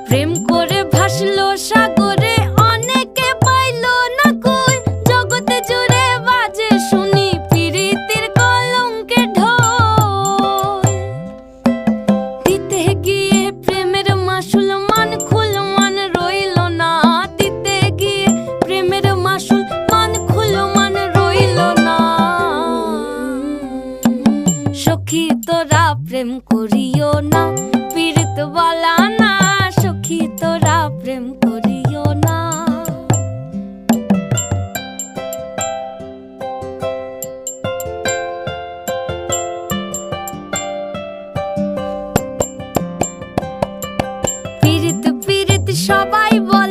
প্রেম করে ভাসলো সাগরে, অনেকে পাইলো না কই। জগতে জুড়ে বাজে শুনি পিরিতের কলঙ্কের ঢোল। দিতে গিয়ে প্রেমের মাসুল মান খুল মান রইল না। দিতে গিয়ে প্রেমের মাসুল মান খুল মান রইল না। সখী তোরা প্রেম করিও না, পীড়িত বলা না। সখী তোরা প্রেম করিও না। পীড়িত পীড়িত সবাই বলে,